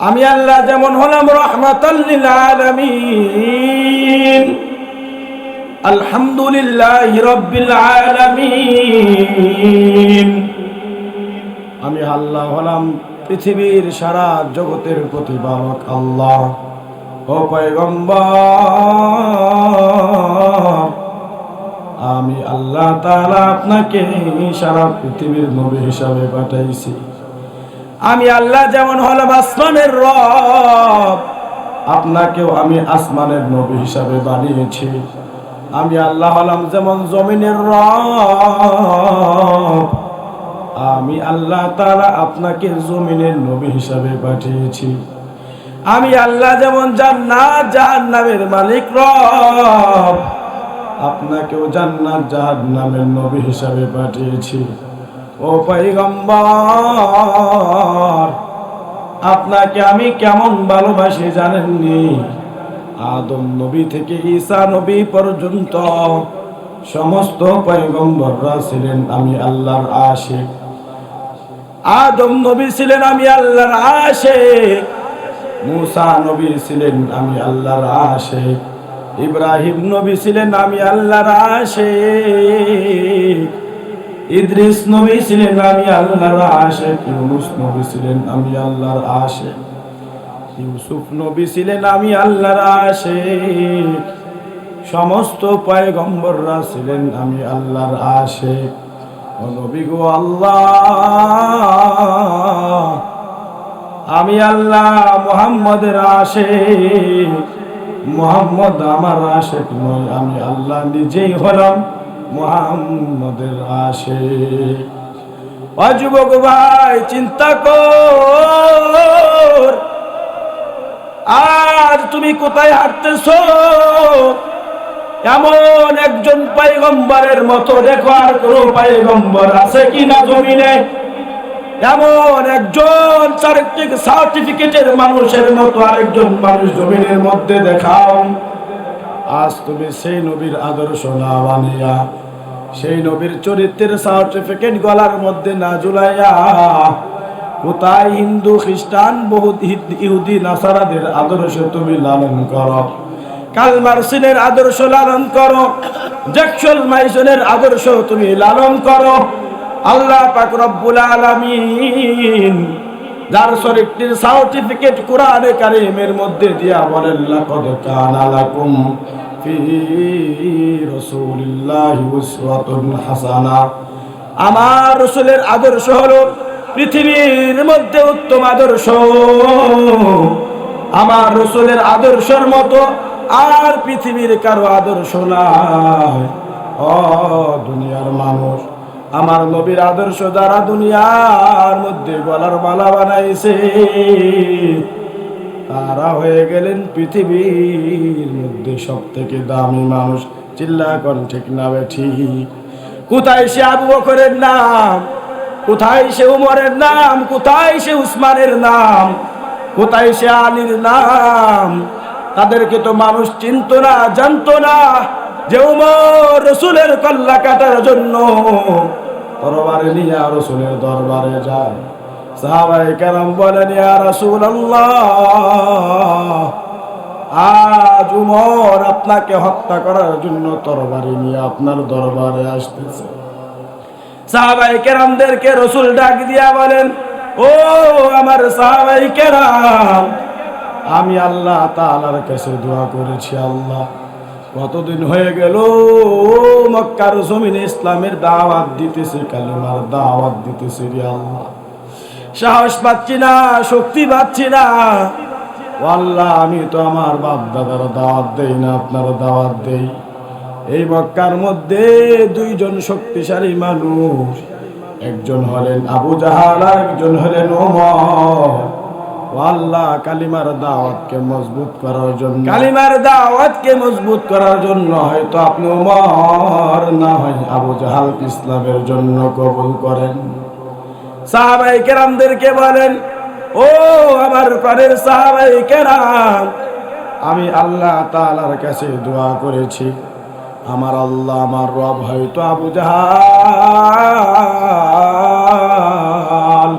আমি আল্লাহ যেমন হলাম রাহমাতাল লিল আলামিন, আলহামদুলিল্লাহি রাব্বিল আলামিন। আমি আল্লাহ হলাম পৃথিবীর সারা জগতের প্রতিপালক আল্লাহ। ও পয়গম্বর, আমি আল্লাহ তাআলা আপনাকে সারা পৃথিবীর নবী হিসাবে পাঠাইছি। আমি আল্লাহ যেমন হলাম আসমানের রব, আপনাকেও আমি আসমানের নবী হিসাবে বানিয়েছি। আমি আল্লাহ হলাম যেমন জমিনের রব, আমি আল্লাহ তাআলা আপনাকে জমিনের নবী হিসাবে পাঠিয়েছি। আমি আল্লাহ যেমন জান্নাত জাহান্নামের মালিক রব, আপনাকেও জান্নাত জাহান্নামের নবী হিসাবে পাঠিয়েছি। ও পয়গম্বর, আপনাকে আমি কেমন ভালোবাসি জানেননি? আদম নবী থেকে ঈসা নবী পর্যন্ত সমস্ত পয়গম্বররা ছিলেন আমি আল্লাহর আশিক। আদম নবী ছিলেন আমি আল্লাহর আশিক, মুসা নবী ছিলেন আমি আল্লাহর আশিক, ইব্রাহিম নবী ছিলেন আমি আল্লাহর আশিক, ইদ্রিস নবী ছিলেন আমি আল্লাহর আশিক, ইউনূস নবী ছিলেন আমি আল্লাহর আশিক, ইউসুফ নবী ছিলেন আমি আল্লাহর আশিক। সমস্ত পয়গম্বররা ছিলেন আমি আল্লাহর আশিক। ও নবী গো আল্লাহ, আমি আল্লাহ মুহাম্মদের আশিক। মুহাম্মদ আমার আশিক নয়, আমি আল্লাহ নিজেই হলাম মুহাম্মদের আশিক। ও যুবক ভাই, চিন্তা কর, আজ তুমি কোথায় হাঁটতেছো? এমন একজন পয়গম্বরের মতো দেখো আর কোনো পয়গম্বর আছে কিনা জমিনে? এমন একজন চারিত্রিক সার্টিফিকেটের মানুষের মতো আরেকজন মানুষ জমিনের মধ্যে দেখাও। আজ তুমি সেই নবীর আদর্শ না বানিয়া, সেই নবীর চরিত্রের সার্টিফিকেট গলার মধ্যে না ঝুলাইয়া, কোথায় হিন্দু খ্রিস্টান বহুত ইহুদি নাসারাদের আদর্শ তুমি লালন করো, কার্ল মার্ক্সের আদর্শ লালন করো, জ্যাকসন মাইসনের আদর্শ তুমি লালন করো। আল্লাহ পাক রব্বুল আলামিন যার চরিত্রের সার্টিফিকেট কোরআনে কারীমের মধ্যে দিয়া বলেন, লাকাদ কানা লাকুম ফি রাসূলিল্লাহি উসওয়াতুন হাসানাহ। আমার রাসূলের আদর্শ হলো পৃথিবীর মধ্যে উত্তম আদর্শ। আমার রাসূলের আদর্শের মতো আর পৃথিবীর কারো আদর্শ নাই। ও দুনিয়ার মানুষ, আমার নবীর আদর্শ দ্বারা দুনিয়ার মধ্যে গলার মালা বানাইছে, তারা হয়ে গেলেন পৃথিবীর মধ্যে সব থেকে দামি মানুষ। চিল্লা কোন ঠিক না বেঠি? কোথায় সে আবু বকরের নাম, কোথায় সে উমরের নাম, কোথায় সে উসমানের নাম, কোথায় সে আলীর নাম? তাদেরকে তো মানুষ চিনত না, জানতো না যে উমর রাসূলের কল্লা কাটার জন্য তরবারি নিয়ে রাসূলের দরবারে যায়। সাহাবায়ে কেরাম বলেন, ইয়া রাসূলুল্লাহ, আজ উমর আপনাকে হত্যা করার জন্য তরবারি নিয়ে আপনার দরবারে আসতেছে। সাহাবায়ে কেরামদেরকে রাসূল ডাক দিয়া বলেন, ও আমার সাহাবায়ে কেরাম, আমি আল্লাহ তাআলার কাছে দোয়া করেছি, আল্লাহ কতদিন হয়ে গেল মক্কার জমিনে ইসলামের দাওয়াত দিতেছি, কালিমার দাওয়াত দিতেছি রে আল্লাহ, সাহস পাচ্ছি না, শক্তি পাচ্ছি না। আল্লাহ আমি তো আমার বাপ দাদার দাওয়াত দেই না, আপনার দাওয়াত দেই। এই মক্কার মধ্যে দুইজন শক্তিশালী মানুষ, একজন হলেন আবু জাহাল আর একজন হলেন ওমর। আল্লাহ কালিমার দাওয়াতকে মজবুত করার জন্য, কালিমার দাওয়াতকে মজবুত করার জন্য হয়তো আপনি ওমর না হয় আবু জাহাল ইসলামের জন্য কবুল করেন। সাহাবায়ে কেরামদেরকে বলেন, ও আমার প্রাণের সাহাবায়ে কেরাম, আমি আল্লাহ তাআলার কাছে দোয়া করেছি, আমার আল্লাহ আমার রব হয়তো আবু জাহাল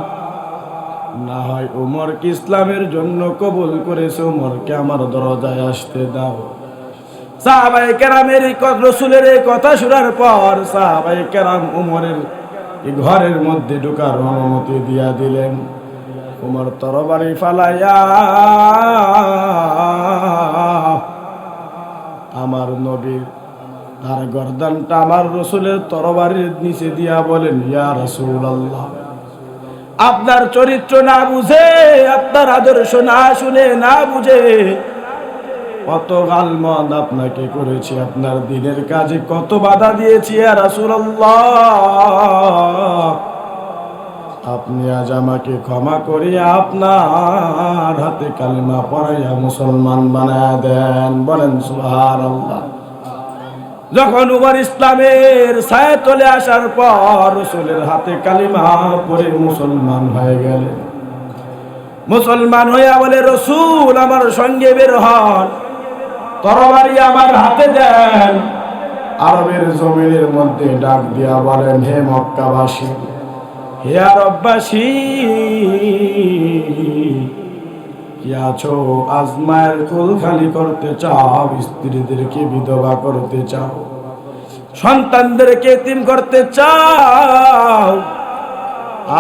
না হয় উমরকে ইসলামের জন্য কবুল করেছে, উমরকে আমার দরজায় আসতে দাও। সাহাবায়ে কেরামের রাসূলের এই কথা শোনার পর সাহাবায়ে কেরাম উমরের ঘরের মধ্যে ঢোকার অনুমতি দিয়া দিলেন। উমর তরবারি ফালাইয়া আমার নবীর তার গর্দানটা আমার রাসূলের তরবারির নিচে দিয়া বলেন, ইয়া রাসূলুল্লাহ, আপনার চরিত্র না বুঝে, আপনার আদর্শ না শুনে, না বুঝে কত গালমন্দ আপনাকে করেছি, আপনার দিনের কাজে কত বাধা দিয়েছি, ইয়া রাসূলুল্লাহ, আপনি আজ আমাকে ক্ষমা করিয়া আপনার হাতে কালিমা পড়াইয়া মুসলমান বানায়া দেন। বলেন সুবহানাল্লাহ। যখন উমর ইসলামের ছায়া তলে আসার পর রাসূলের হাতে কালিমা পড়ে মুসলমান হয়ে গেলেন। মুসলমান হইয়া বলে, রাসূল আমার সঙ্গে বের হন, তরবারি আমার হাতে দেন। আরবের জমিনের মধ্যে ডাক দিয়া বলেন, হে মক্কাবাসী, হে আরববাসী, কি আছো? আজ মায়ের কোল খালি করতে চাও, স্ত্রীদেরকে বিধবা করতে চাও, সন্তানদেরকে এতিম করতে চাও।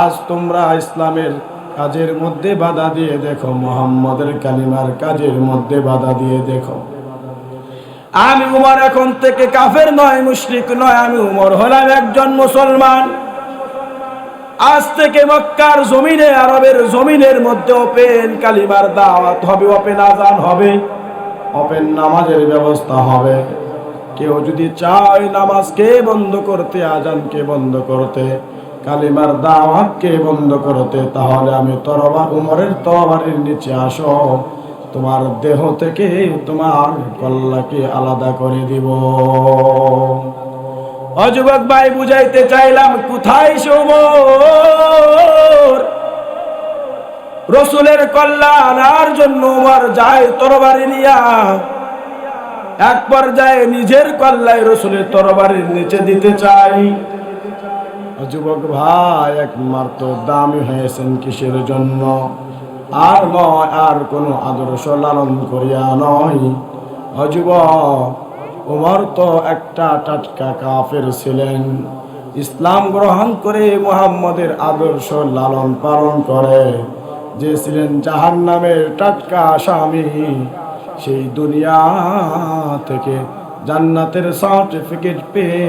আজ তোমরা ইসলামের কাজের মধ্যে বাধা দিয়ে দেখো, মুহাম্মদের কালিমার কাজের মধ্যে বাধা দিয়ে দেখো। আমি উমর এখন থেকে কাফের নয়, মুশরিক নয়, আমি উমর হলাম একজন মুসলমান। আজ থেকে মক্কার জমিনে, আরবের জমিনের মধ্যে ওপেন কালিমার দাওয়াত হবে, ওপেন আযান হবে, ওপেন নামাজের ব্যবস্থা হবে। কেউ যদি চায় নামাজকে বন্ধ করতে, আযানকে বন্ধ করতে, কালিমার দাওয়াতকে বন্ধ করতে, তাহলে আমি উমরের তরবারির নিচে আসো, তোমার দেহ থেকে তোমার কল্লাকে আলাদা করে দিব। যুবক ভাই, বুঝাইতে চাইলাম কোথায় সে উমর? রাসূলের কল্লা আনার জন্য উমর যায় তরবারি নিয়া, এক পর্যায়ে নিজের কল্লায় রাসূলের তরবারির নিচে দিতে চাই। যুবক ভাই, একমাত্র দামি হয়েছেন কিসের জন্য? আর নয়, আর কোনো আদর্শ লালন করিয়া নয়। যুবক, উমর তো একটা টাটকা কাফের ছিলেন, ইসলাম গ্রহণ করে মুহাম্মদের আদর্শ লালন পালন করে যে ছিলেন জাহান্নামের টাটকা আসামি, সেই দুনিয়া থেকে জান্নাতের সার্টিফিকেট পেয়ে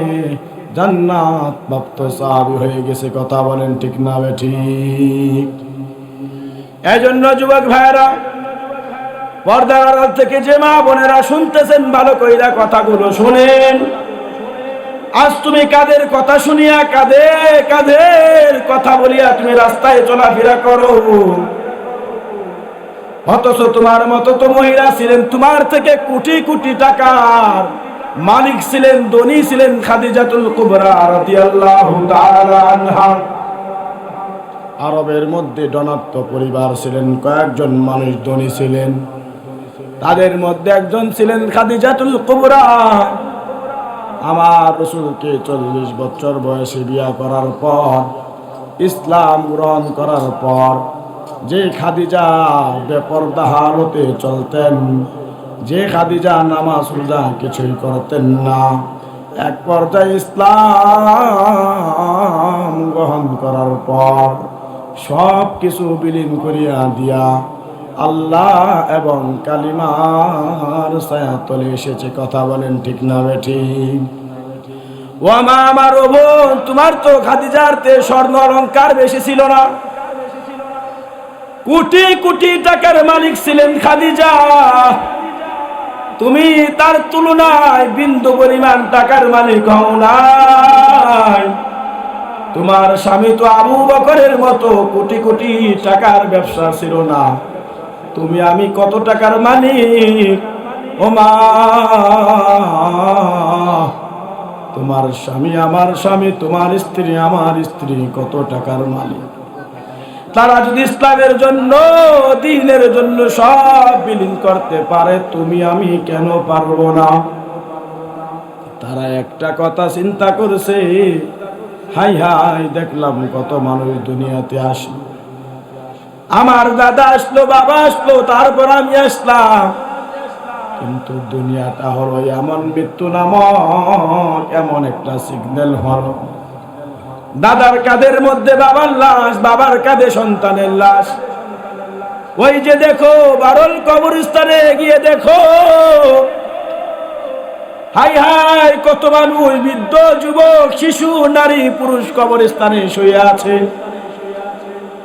জান্নাত প্রাপ্ত সাহাবী হয়ে গেছে। কথা বলেন ঠিক না বেঠিক? এজন্য যুবক ভাইরা, পর্দার আড়াল থেকে যে মা বোনেরা শুনতেছেন, ভালো কইরা কথাগুলো শুনেন। আজ তুমি কাদের কথা শুনিয়া, কাদের কথা বলিয়া তুমি রাস্তায় চলাফেরা করো, অথচ তোমার মতো তো মহিলা ছিলেন, তোমার থেকে কোটি কোটি টাকার মালিক ছিলেন, ধনী ছিলেন খাদিজাতুল কুবরা রাদিয়াল্লাহু তাআলা আনহা। আরবের মধ্যে ধনাঢ্য পরিবার ছিলেন, কয়েকজন মানুষ ধনী ছিলেন, তাদের মধ্যে একজন ছিলেন খাদিজাতুল কুবরা। আমার রাসূলকে 40 বছর বয়সে বিয়ে করার পর, ইসলাম গ্রহণ করার পর, যে খাদিজা বেপরদা হালতে চলতেন, যে খাদিজা নামাজ রোজা কিছুই করতেন না, এক পর্যায়ে ইসলাম গ্রহণ করার পর সব কিছু বিলীন করিয়া দিয়া আল্লাহ এবং কালিমার ছায়াতলে এসেছে। কথা বলেন ঠিক না বেঠিক? ও মা, আমার বোন, তোমার তো খাদিজার তে স্বর্ণ অলংকার বেশি ছিল না, কোটি কোটি টাকার মালিক ছিলেন খাদিজা, তুমি তার তুলনায় বিন্দু পরিমাণ টাকার মালিক হও নাই। তোমার স্বামী তো আবু বকরের মতো কোটি কোটি টাকার ব্যবসা ছিল না, তুমি আমি কত টাকার মালিক? ও মা, তোমার স্বামী আমার স্বামী, তোমার স্ত্রী আমার স্ত্রী কত টাকার মালিক? তারা যদি ইসলামের জন্য, দ্বীনের জন্য সব বিলীন করতে পারে, তুমি আমি কেন পারবো না? তারা একটা কথা চিন্তা করছে, হাই হাই, দেখলাম কত মানুষ দুনিয়াতে আসে, আমার দাদা আসলো, বাবা আসলো, তারপর আমি আসলাম। কিন্তু দুনিয়াটা হলো এমন মৃত্যু নামক এমন একটা সিগন্যাল হলো, দাদার কাঁধের মধ্যে বাবার লাশ, বাবার কাঁধে সন্তানের লাশ। ওই যে দেখো বারল কবরস্থানে গিয়ে দেখো, হাই হাই কত মানুষ, বৃদ্ধ, যুবক, শিশু, নারী, পুরুষ কবরস্থানে শুয়ে আছে।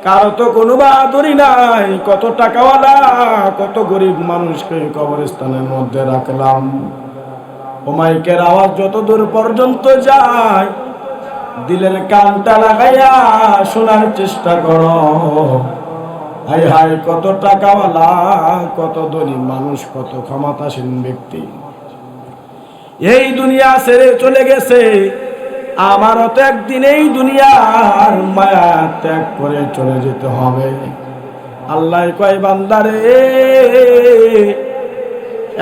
কারো তো কোনো বাহাদুরি নাই, কত টাকাওয়ালা, কত গরিব মানুষকে কবরস্থানের মধ্যে রাখলাম। ও মাইকের আওয়াজ যত দূর পর্যন্ত যায়, দিলের কানটা লাগাইয়া শোনার চেষ্টা করো। হাই হাই কত টাকাওয়ালা, কত ধনী মানুষ, কত ক্ষমতাসীন ব্যক্তি এই দুনিয়া ছেড়ে চলে গেছে। আমারও তো একদিন এই দুনিয়ার মায়া ত্যাগ করে চলে যেতে হবে। আল্লাহ কয় বান্দারে,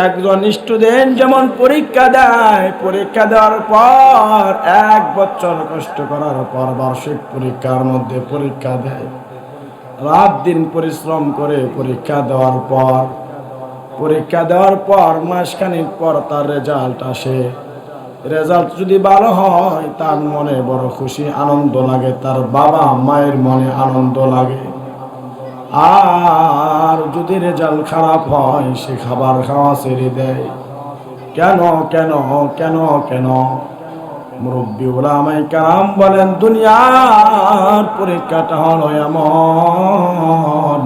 একজন স্টুডেন্ট যেমন পরীক্ষা দেয়, পরীক্ষা দেওয়ার পর 1 বছর কষ্ট করার পর বার্ষিক পরীক্ষার মধ্যে পরীক্ষা দেয়, রাত দিন পরিশ্রম করে পরীক্ষা দেওয়ার পর মাসখানেক পর তার রেজাল্ট আসে। রেজাল্ট যদি ভালো হয় তার মনে বড় খুশি, আনন্দ লাগে, তার বাবা মায়ের মনে আনন্দ লাগে। আর যদি রেজাল্ট খারাপ হয় সে খাবার খাওয়া ছেড়ে দেয়। কেন কেন কেন কেন? মুরব্বী ওলামায়ে কেরাম বলেন, দুনিয়ার পরীক্ষাটা হলো এমন,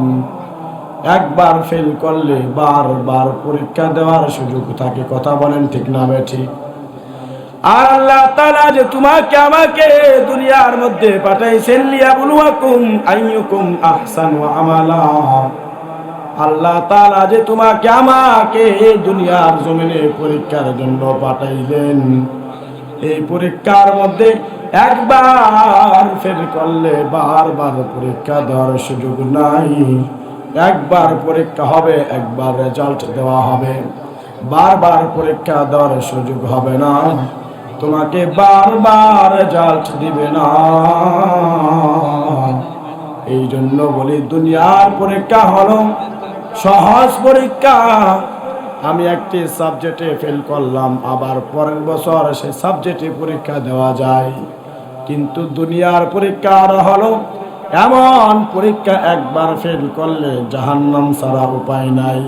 একবার ফেল করলে বারবার পরীক্ষা দেওয়ার সুযোগ থাকে। কথা বলেন ঠিক না বেঠিক? আর আল্লাহ তাআলা যে তোমাকে আমাকে দুনিয়ার মধ্যে পাঠাইছেন, লিয়াবলুয়াকুম আইয়ুকুম আহসানু আমালা। আল্লাহ তাআলা যে তোমাকে আমাকে দুনিয়ার জমিনে পরীক্ষার জন্য পাঠাইলেন, এই পরীক্ষার মধ্যে একবার ফেল করলে বারবার পরীক্ষা দেওয়ার সুযোগ নাই। একবার পরীক্ষা হবে, একবার রেজাল্ট দেওয়া হবে, বারবার পরীক্ষা দেওয়ার সুযোগ হবে না। তোমাকে বারবার রেজাল্ট দিবে না। এই জন্য বলি দুনিয়ার পরীক্ষা হলো সহজ পরীক্ষা। আমি একটি সাবজেক্টে ফেল করলাম, আবার পরের বছর সে সাবজেক্টে পরীক্ষা দেওয়া যায়। কিন্তু দুনিয়ার পরীক্ষা হলো এমন পরীক্ষা, একবার ফেল করলে জাহান্নাম ছাড়া উপায় নাই।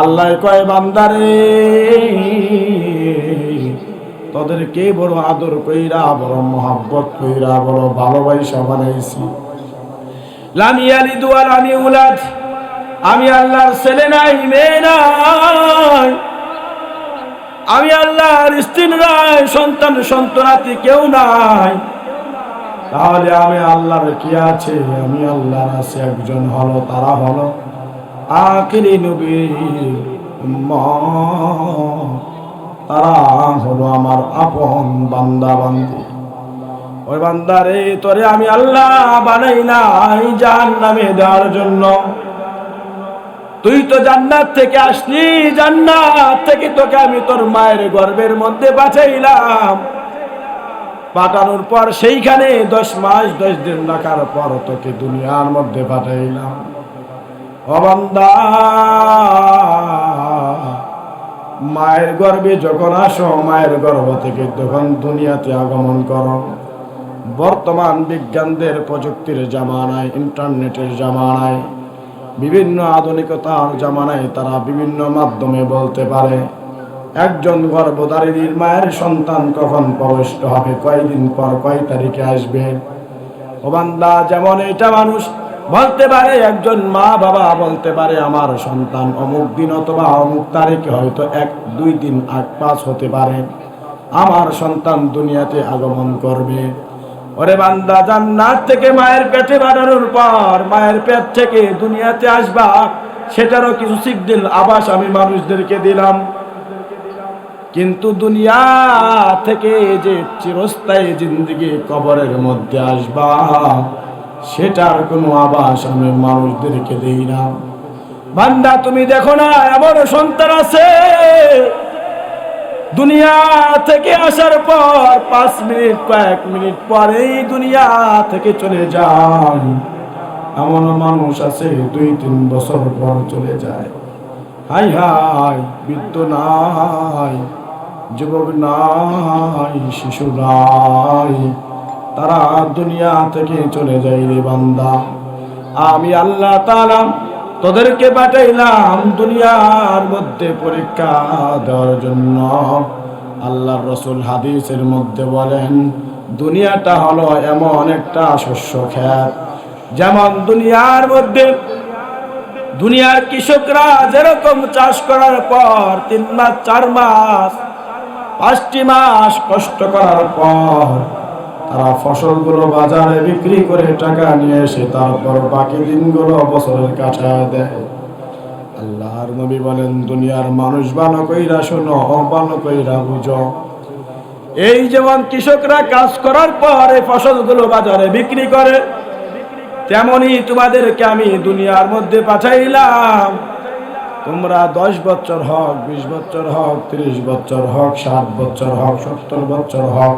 আল্লাহ কয় বান্দারে, তোদেরকে বড় আদর কইরা, বড় মহব্বত কইরা, বড় ভালোবাসা বানাইছি। লাম ইয়ালিদ ওয়া লাম ইউলাদ, আমি আল্লাহর ছেলে নাই, মেয়ে নাই, আমি আল্লাহর স্ত্রী নাই, সন্তান সন্তানাতি কেউ নাই। তাহলে আমি আল্লাহর কি আছে? আমি আল্লাহর আছে একজন, হলো তারা হলো আখিরি নবী উম্মত, তারা হলো আমার আপন বান্দা বান্দি। ওই বান্দারে, তোরে আমি আল্লাহ বানাই নাই জাহান্নামে দেওয়ার জন্য। তুই তো জান্নাত থেকে আসলি, জান্নাত থেকে তোকে আমি তোর মায়ের গর্ভের মধ্যে পাঠাইলাম। পাঠানোর পর সেইখানে 10 মাস 10 দিন রাখার পর তোকে দুনিয়ার মধ্যে পাঠাইলাম। ও বান্দা, মায়ের গর্ভে যখন আসো, মায়ের গর্ভ থেকে তখন দুনিয়াতে আগমন করো। বর্তমান বিজ্ঞানদের প্রযুক্তির জামানায়, ইন্টারনেটের জামানায়, বিভিন্ন আধুনিকতার জামানায় তারা বিভিন্ন মাধ্যমে বলতে পারে একজন গর্ভধারিণীর মায়ের সন্তান কখন প্রবিষ্ট হবে, কয়দিন পর, কয় তারিখে আসবে। ও বান্দা, যেমন এটা মানুষ বলতে পারে, একজন মা বাবা বলতে পারে আমার সন্তান অমুক দিন অথবা অমুক তারিখে, হয়তো 1-2 দিন 8-5 হতে পারে, আমার সন্তান দুনিয়াতে আগমন করবে। ওরে বান্দা, জান্নাত থেকে মায়ের পেটে বানানোর পর, মায়ের পেট থেকে দুনিয়াতে আসবা, সেটারও কিছু সিগন্যাল আভাস আমি মানুষদেরকে দিলাম। কিন্তু দুনিয়া থেকে যে চিরস্থায়ী জিন্দেগি কবরের মধ্যে আসবা, সেটার কোনো আভাস আমি মানুষদেরকে দেই না। বান্দা, তুমি দেখো না, এমন সন্তান আছে দুনিয়া থেকে আসার পর 5 মিনিট, কয়েক মিনিট পরেই দুনিয়া থেকে চলে যায়। এমন মানুষ আছে 2-3 বছর পর চলে যায়। হাই হাই, বৃদ্ধ নাই, যুবক নাই, শিশু নাই, তারা দুনিয়া থেকে চলে যায় রে বান্দা। আমি আল্লাহ তাআলা তোদেরকে পাঠাইলাম দুনিয়ার মধ্যে পরীক্ষা দেওয়ার জন্য। আল্লাহর রাসূল হাদিসের মধ্যে বলেন, দুনিয়াটা হলো এমন একটা শস্য ক্ষেত, যেমন দুনিয়ার মধ্যে দুনিয়ার কৃষকরা যেরকম চাষ করার পর 3 মাস 4 মাস 5টি মাস কষ্ট করার পর তারা ফসলগুলো বাজারে বিক্রি করে টাকা নিয়ে এসে তারপর বাকি দিনগুলো বছরের কাটায় দেয়। আল্লাহর নবী বলেন, দুনিয়ার মানুষ ভালো কইরা শোনো, ভালো কইরা বুঝো। এই যেমন কৃষকরা কাজ করার পর এই ফসলগুলো বাজারে বিক্রি করে, তেমনি তোমাদেরকে আমি দুনিয়ার মধ্যে পাঠাইলাম। তোমরা 10 বছর হোক, 20 বছর হোক, 30 বছর হোক, 60 বছর হোক, 70 বছর হোক,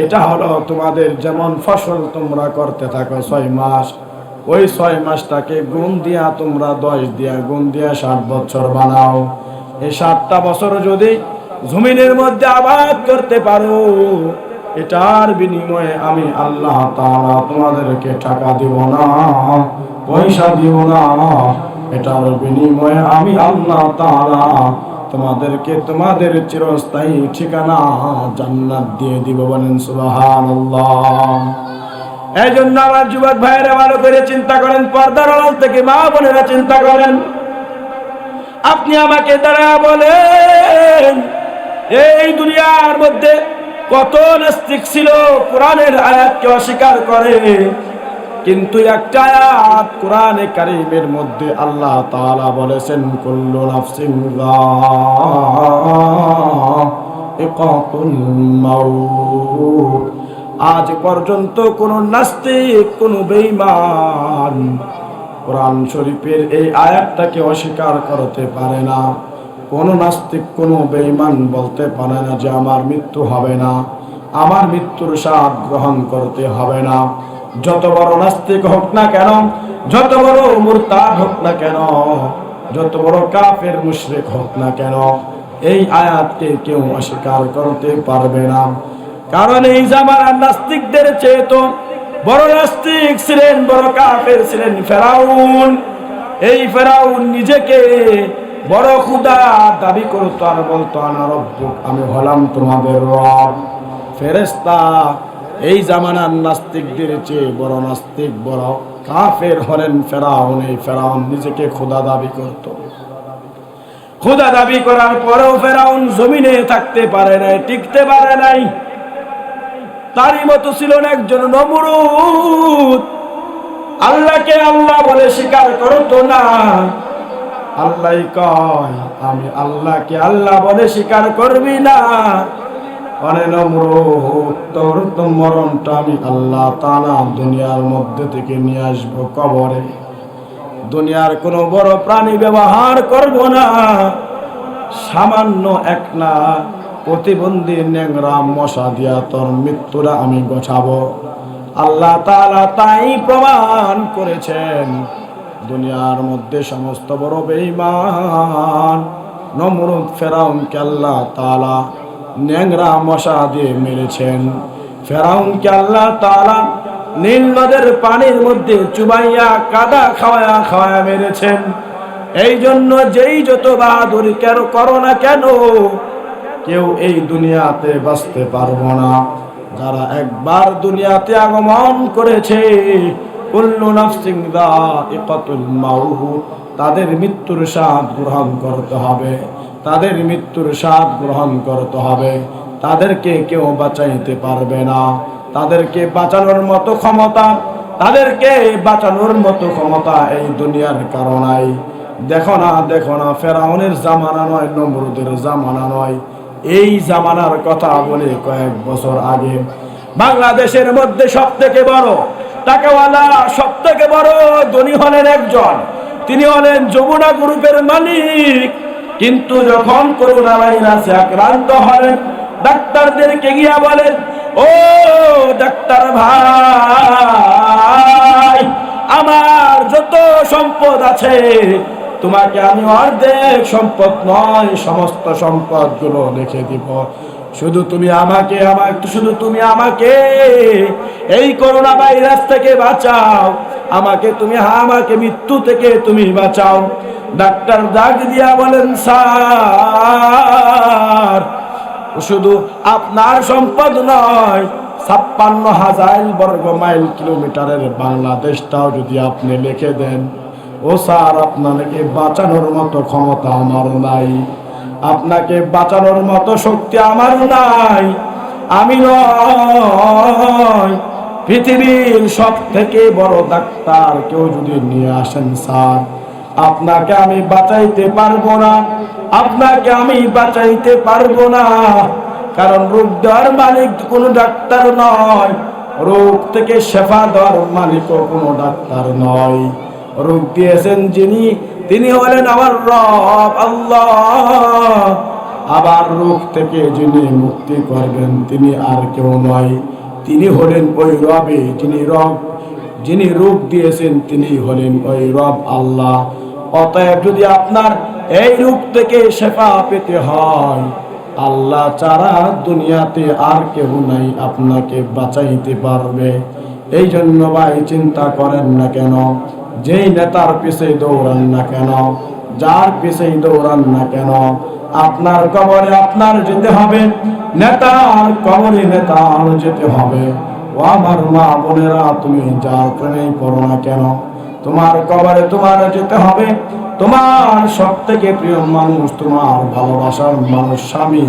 এটা হলো তোমাদের যেমন ফসল তোমরা করতে থাকো 6 মাস, ওই 6 মাসটাকে গুণ দিয়া তোমরা 10 দিয়া গুণ দিয়া 60 বছর বানাও। এই 60টা বছর যদি জমিনের মধ্যে আবাদ করতে পারো, এটার বিনিময়ে আমি আল্লাহ তাআলা তোমাদেরকে টাকা দিব না, পয়সা দিব না, এটার বিনিময়ে আমি আল্লাহ তাআলা তোমাদেরকে তোমাদের চিরস্থায়ী ঠিকানা জান্নাত দিয়ে দিব। বলেন সুবহানাল্লাহ। এই জন্য আমার যুবক ভাইয়েরা ভালো করে চিন্তা করেন, পর্দার আড়াল থেকে মা বোনেরা চিন্তা করেন। আপনি আমাকে দ্বারা বলেন, এই দুনিয়ার মধ্যে কত নাস্তিক ছিল কোরআনের আয়াতকে অস্বীকার করে, কিন্তু একটা আয়াত কোরআনে কারীমের মধ্যে আল্লাহ তাআলা বলেছেন, কুল্লু নাফসিন যায়িকাতুল মাউত। আজ পর্যন্ত কোন নাস্তিক, কোন বেঈমান কোরআন শরীফের এই আয়াতটাকে অস্বীকার করতে পারে না। কোন নাস্তিক, কোন বেঈমান বলতে পারে না যে আমার মৃত্যু হবে না, আমার মৃত্যুর স্বাদ গ্রহণ করতে হবে না। যত বড় নাস্তিক হোক না কেন, যত বড় মুরতাদ হোক না কেন, যত বড় কাফের মুশরিক হোক না কেন, এই আয়াতকে কেউ অস্বীকার করতে পারবে না। কারণ এই জামানার নাস্তিকদের চেয়ে তো বড় নাস্তিক ছিলেন, বড় কাফের ছিলেন ফেরাউন। এই ফেরাউন নিজেকে বড় খুদা দাবি করতো আর বলতো, আনা রব্বুক, আমি হলাম তোমাদের রব। ফেরেশতা এই জামানার নাস্তিকদের চেয়ে বড় নাস্তিক, বড় কাফের হলেন ফেরাউন। এই ফেরাউন নিজেকে খোদা দাবি করত। খোদা দাবি করার পরেও ফেরাউন জমিনে থাকতে পারে নাই, টিকতে পারে নাই। তারই মতো ছিলেন একজন নমরুদ, আল্লাহকে আল্লাহ বলে স্বীকার করতো না। আল্লাহ কয়, আমি আল্লাহকে আল্লাহ বলে স্বীকার করবি না, অনে নমরুদ, তোর তো মরণটা আমি আল্লাহ তাআলা দুনিয়ার মধ্যে থেকে নিয়ে আসবো কবরে। দুনিয়ার কোনো বড় প্রাণী ব্যবহার করব না, সামান্য এক না প্রতিবন্ধী ন্যাংরা মশা দিয়া তোর মৃত্যুরা আমি গোছাবো। আল্লাহ তাআলা তাই প্রমাণ করেছেন। দুনিয়ার মধ্যে সমস্ত বড় বেঈমান নমরুদ ফেরাউনকে আল্লাহ তাআলা ন্যাংরা মশা দিয়ে মেরেছেন। ফেরাউনকে আল্লাহ তাআলা নীল নদের পানির মধ্যে চুবাইয়া কাদা খাওয়া খাওয়া মেরেছেন। এই জন্য যেই যত বাহাদুরি কেন করো না কেন, কেউ এই দুনিয়াতে বাঁচতে পারবো না। যারা একবার দুনিয়াতে আগমন করেছে, কুল্লু নাফসিন যায়িকাতুল মাউত, তাদের মৃত্যুর স্বাদ গ্রহণ করতে হবে, তাদের মৃত্যুর স্বাদ গ্রহণ করতে হবে। তাদেরকে কেউ বাঁচাইতে পারবে না। তাদেরকে বাঁচানোর মতো ক্ষমতা, তাদেরকে বাঁচানোর মতো ক্ষমতা এই দুনিয়ার কারণেই। দেখো না, দেখো না, ফেরাউনের জামানা নয়, নমরুদের জামানা নয়, এই জামানার কথা বলে কয়েক বছর আগে বাংলাদেশের মধ্যে সব থেকে বড় টাকাওয়ালা, সব থেকে বড় ধনী হলেন একজন, তিনি হলেন যমুনা গ্রুপের মালিক। কিন্তু যখন করোনা ভাইরাসে আক্রান্ত হলেন, ডাক্তারদেরকে গিয়া বলেন, ও ডাক্তার ভাই, আমার যত সম্পদ আছে তোমাকে আমি অর্ধেক সম্পদ নয় সমস্ত সম্পদ গুলো লিখে দিব, শুধু তুমি আমাকে এই করোনা ভাইরাস থেকে বাঁচাও, আমাকে মৃত্যু থেকে তুমি বাঁচাও। ডাক্তার ডাক দিয়া বলেন, স্যার শুধু আপনার সম্পদ নয়, 56,000 বর্গ মাইল কিলোমিটারের বাংলাদেশটাও যদি আপনি লিখে দেন, ও স্যার আপনাকে বাঁচানোর মতো ক্ষমতা আমার নাই, আপনাকে বাঁচানোর মতো শক্তি আমার নাই। আমি নয়, পৃথিবীর সব থেকে বড় ডাক্তার কেউ যদি নিয়ে আসেন স্যার, আপনাকে আমি বাঁচাইতে পারবো না, কারণ রোগ দেওয়ার মালিক কোনো ডাক্তার নয়, রোগ থেকে শেফা দেওয়ার মালিকও কোনো ডাক্তার নয়। রোগ দিয়েছেন যিনি, তিনি হলেন আমার রব আল্লাহ। আবার রোগ থেকে যিনি মুক্তি করবেন তিনি আর কেউ নয়, তিনি হলেন ওই রবে যিনি রোগ দিয়েছেন, তিনি হলেন ওই রব আল্লাহ। অতএব যদি আপনার এই রোগ থেকে শেফা পেতে হয়, আল্লাহ ছাড়া দুনিয়াতে আর কেউ নাই আপনাকে বাঁচাইতে পারবে। এই জন্য ভাই চিন্তা করেন না কেন, যেই নেতার পিছে দৌড়ান না কেন, যার পিছে দৌড়ান না কেন, আপনার কবরে আপনার যেতে হবে, নেতার কবরে নেতার যেতে হবে। ও আমার মা বোনেরা, তুমি যার প্রেমে পড়ো না কেন, তোমার কবরে তোমার যেতে হবে। তোমার সব থেকে প্রিয় মানুষ, তোমার ভালোবাসার মানুষ স্বামী,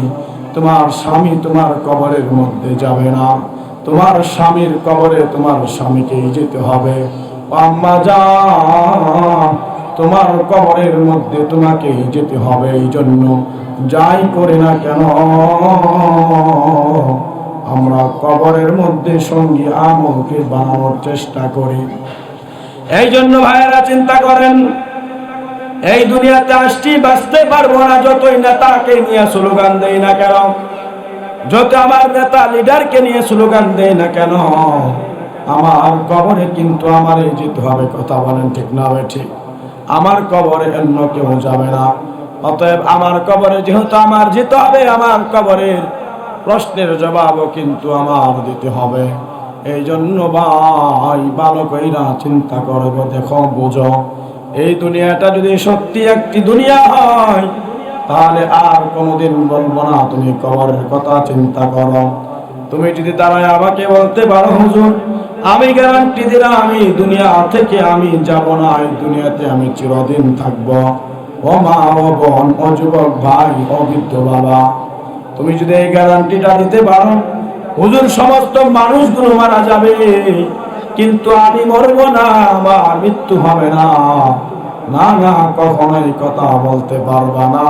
তোমার স্বামী তোমার কবরের মধ্যে যাবে না, তোমার স্বামীর কবরে তোমার স্বামীকেই যেতে হবে। আম্মা জান, তোমার কবরের মধ্যে তোমাকেই যেতে হবে। এই জন্য যাই করি না কেন আমরা কবরের মধ্যে সঙ্গী আমলকে বানানোর চেষ্টা করি। এই জন্য ভাইয়েরা চিন্তা করেন, এই দুনিয়াতে আসছি বাঁচতে পারবো না, যতই নেতাকে নিয়ে স্লোগান দেই না কেন, যত আমার নেতা লিডারকে নিয়ে স্লোগান দেই না কেন, আমার কবরে কিন্তু আমারই যেতে হবে। কথা বলেন ঠিক না ঠিক? আমার কবরে অন্য কেউ যাবে না। অতএব আমার কবরে যেহেতু আমার যেতে হবে, আমার কবরের প্রশ্নের জবাবও কিন্তু আমার দিতে হবে। এই জন্য ভাই ভালো কইরা চিন্তা করবো, দেখো বুঝো, এই দুনিয়াটা যদি সত্যি একটি দুনিয়া হয়, তাহলে আর কোনোদিন বলবো না তুমি কবরের কথা চিন্তা করো। তুমি যদি দাঁড়ায় আমাকে বলতে পারো, হুজুর আমি গ্যারান্টি দিলাম আমি দুনিয়া থেকে আমি যাব না, এই দুনিয়াতে আমি চিরদিন থাকবো। ও মা, ও বোন, ও যুবক ভাই, ও বৃদ্ধ বাবা, তুমি যদি এই গ্যারান্টিটা দিতে পারো, হুজুর সমস্ত মানুষগুলো মারা যাবে কিন্তু আমি মরবো না, আমার মৃত্যু হবে না, না কখনোই কথা বলতে পারবা না।